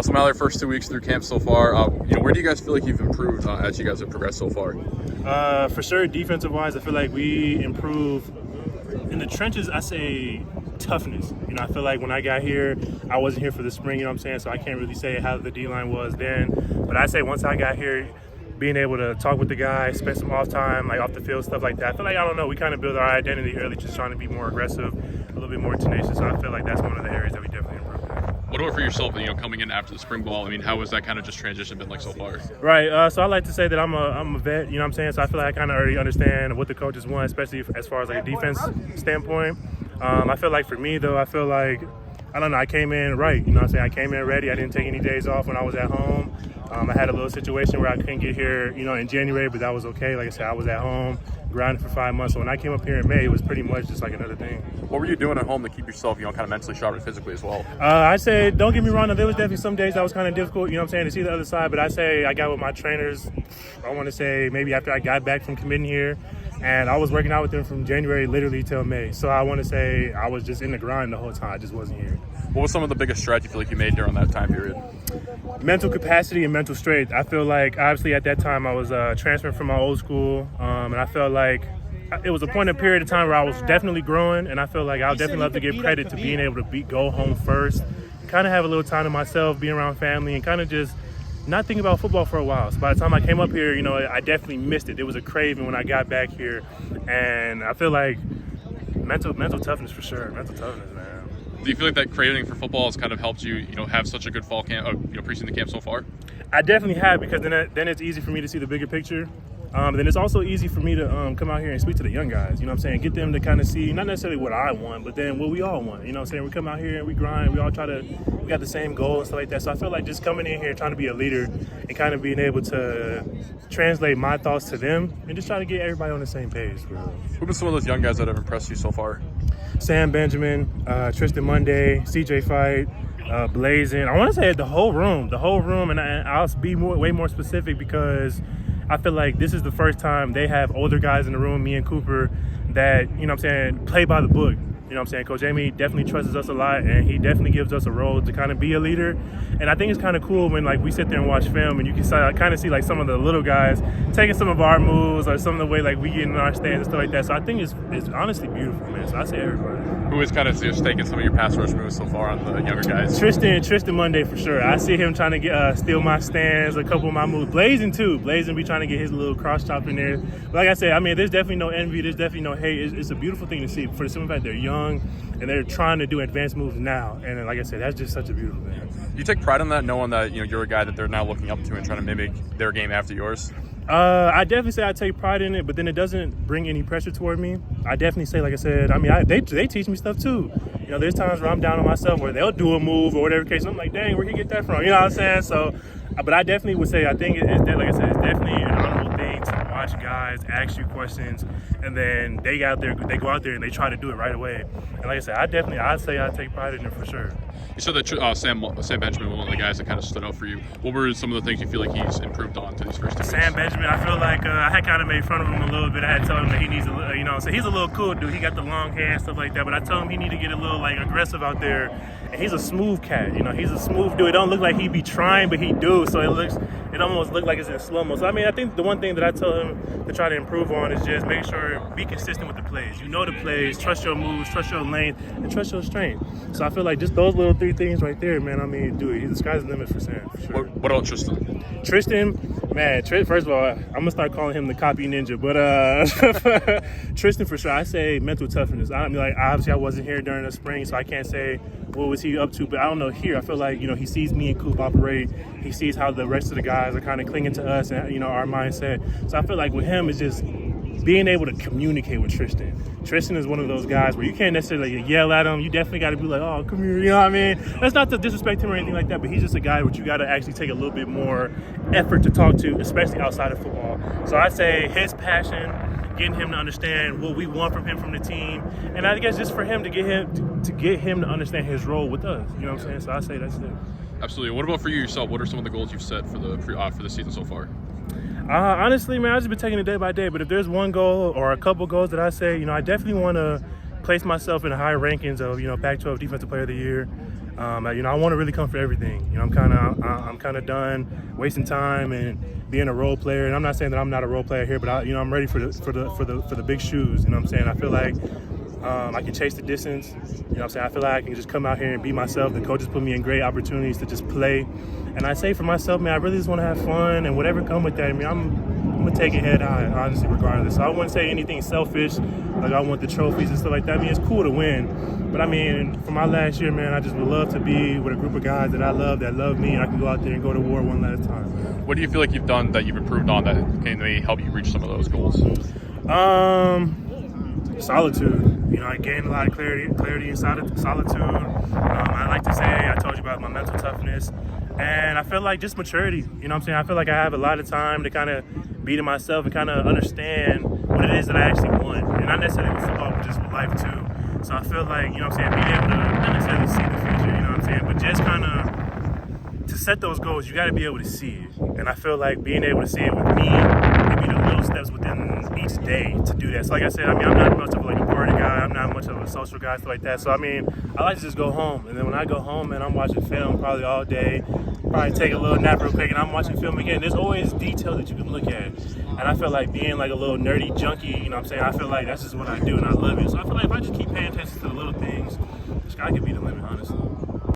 So Mallory, first 2 weeks through camp so far, where do you guys feel like you've improved as you guys have progressed so far? For sure, defensive-wise, I feel like we improve. In the trenches, I say toughness. I feel like when I got here, I wasn't here for the spring, you know what I'm saying? So I can't really say how the D-line was then. But I say once I got here, being able to talk with the guys, spend some off time, like off the field, stuff like that. I feel like, I don't know, we kind of build our identity early, just trying to be more aggressive, a little bit more tenacious. So I feel like that's one of the areas that we definitely improved in. What about for yourself, coming in after the spring ball? How has that kind of just transition been like so far? Right. So I like to say that I'm a vet, you know what I'm saying? So I feel like I kind of already understand what the coaches want, especially as far as like a defense standpoint. I feel like for me, though, I feel like, I don't know, I came in right, you know what I'm saying? I came in ready. I didn't take any days off when I was at home. I had a little situation where I couldn't get here, in January, but that was okay. Like I said, I was at home, grinding for 5 months. So when I came up here in May, it was pretty much just like another thing. What were you doing at home to keep yourself, kind of mentally sharp and physically as well? I'd say, don't get me wrong, there was definitely some days that was kind of difficult, you know what I'm saying, to see the other side. But I'd say I got with my trainers, I want to say maybe after I got back from committing here. And I was working out with them from January literally till May. So I want to say I was just in the grind the whole time. I just wasn't here. What was some of the biggest strides you feel like you made during that time period? Mental capacity and mental strength. I feel like obviously at that time I was transferring from my old school. And I felt like it was a point in a period of time where I was definitely growing. And I feel like I'll definitely love to give credit to being able to go home first, kind of have a little time to myself, be around family, and kind of just not thinking about football for a while. So by the time I came up here, I definitely missed it. There was a craving when I got back here. And I feel like mental toughness for sure. Mental toughness, man. Do you feel like that craving for football has kind of helped you, have such a good fall camp, preseason camp so far? I definitely have, because then it's easy for me to see the bigger picture. Then it's also easy for me to come out here and speak to the young guys, you know what I'm saying? Get them to kind of see, not necessarily what I want, but then what we all want, you know what I'm saying? We come out here and we grind, we all we got the same goal and stuff like that. So I feel like just coming in here, trying to be a leader and kind of being able to translate my thoughts to them and just try to get everybody on the same page, bro. Who have been some of those young guys that have impressed you so far? Sam Benjamin, Tristan Monday, CJ Fight, Blazing. I want to say the whole room, and I'll be way more specific because I feel like this is the first time they have older guys in the room, me and Cooper, that, you know what I'm saying, play by the book. You know what I'm saying? Coach Amy definitely trusts us a lot, and he definitely gives us a role to kind of be a leader. And I think it's kind of cool when, like, we sit there and watch film and you can kind of see, like, some of the little guys taking some of our moves or some of the way, like, we get in our stands and stuff like that. So I think it's honestly beautiful, man. So I say everybody. Who is kind of just taking some of your pass rush moves so far on the younger guys? Tristan Monday for sure. I see him trying to get steal my stands, a couple of my moves. Blazing too. Blazing be trying to get his little cross chop in there. But like I said, there's definitely no envy. There's definitely no hate. It's a beautiful thing to see. For the simple fact they're young and they're trying to do advanced moves now. And like I said, that's just such a beautiful thing. You take pride in that, knowing that you're a guy that they're now looking up to and trying to mimic their game after yours? I definitely say I take pride in it, but then it doesn't bring any pressure toward me. I definitely say, like I said, they teach me stuff too. There's times where I'm down on myself where they'll do a move or whatever case. I'm like, dang, where'd he get that from? You know what I'm saying? So, but I definitely would say, I think it's like I said, it's definitely an honorable thing to watch guys ask you questions, and then they go out there and they try to do it right away. And like I said, I'd say I take pride in it for sure. You said that Sam Benjamin was one of the guys that kind of stood out for you. What were some of the things you feel like he's improved on to these first 2 weeks? Sam Benjamin, I feel like I had kind of made fun of him a little bit. I had told him that he needs so he's a little cool dude. He got the long hair and stuff like that. But I told him he need to get a little aggressive out there. And he's a smooth cat. He's a smooth dude. It don't look like he be trying, but he do. So it almost look like it's in slow mo. So I think the one thing that I told him to try to improve on is just make sure be consistent with the plays. The plays, trust your moves, trust your length, and trust your strength. So I feel like just those little 3 things right there, man. Dude, the sky's the limit for Sam, for sure. What about Tristan? Tristan, man, first of all, I'm going to start calling him the copy ninja. But Tristan, for sure, I say mental toughness. Obviously I wasn't here during the spring, so I can't say what was he up to. But I don't know, here, I feel like, he sees me and Coop operate. He sees how the rest of the guys are kind of clinging to us and, our mindset. So I feel like with him, it's just being able to communicate with Tristan. Tristan is one of those guys where you can't necessarily yell at him. You definitely got to be like, oh, come here, you know what I mean? That's not to disrespect him or anything like that, but he's just a guy which you got to actually take a little bit more effort to talk to, especially outside of football. So I say his passion, getting him to understand what we want from him, from the team, and I guess just for him to get him to understand his role with us. You know what I'm saying? So I say that's it. Absolutely. What about for you yourself? What are some of the goals you've set for the season so far? Honestly, man, I've just been taking it day by day. But if there's one goal or a couple goals that I say, I definitely want to place myself in the high rankings of, Pac-12 Defensive Player of the Year. I want to really come for everything. I'm kind of done wasting time and being a role player. And I'm not saying that I'm not a role player here, but I'm ready for the big shoes. You know what I'm saying? I feel like I can chase the distance. You know what I'm saying? I feel like I can just come out here and be myself. The coaches put me in great opportunities to just play. And I say for myself, man, I really just want to have fun and whatever come with that. I mean, I'm going to take it head high, honestly, regardless. So I wouldn't say anything selfish, like I want the trophies and stuff like that. I mean, it's cool to win. But I mean, for my last year, man, I just would love to be with a group of guys that I love, that love me, and I can go out there and go to war one last time. What do you feel like you've done that you've improved on that can maybe help you reach some of those goals? Solitude. I gained a lot of clarity in solitude. I like to say, I told you about my mental toughness, and I feel like just maturity. You know what I'm saying? I feel like I have a lot of time to kind of be to myself and kind of understand what it is that I actually want, and not necessarily with football, but just with life too. So I feel like, you know what I'm saying, being able to not necessarily see the future, you know what I'm saying, but just kind of to set those goals, you got to be able to see it. And I feel like being able to see it with me, maybe the little steps within each day to do that. So like I said, I mean, I'm not much of like a party guy. I'm not much of a social guy, stuff like that. So I mean, I like to just go home. And then when I go home, man, I'm watching film probably all day. Probably take a little nap real quick, and I'm watching film again. There's always detail that you can look at. And I feel like being like a little nerdy junkie, you know what I'm saying? I feel like that's just what I do, and I love it. So I feel like if I just keep paying attention to the little things, the sky could be the limit, honestly.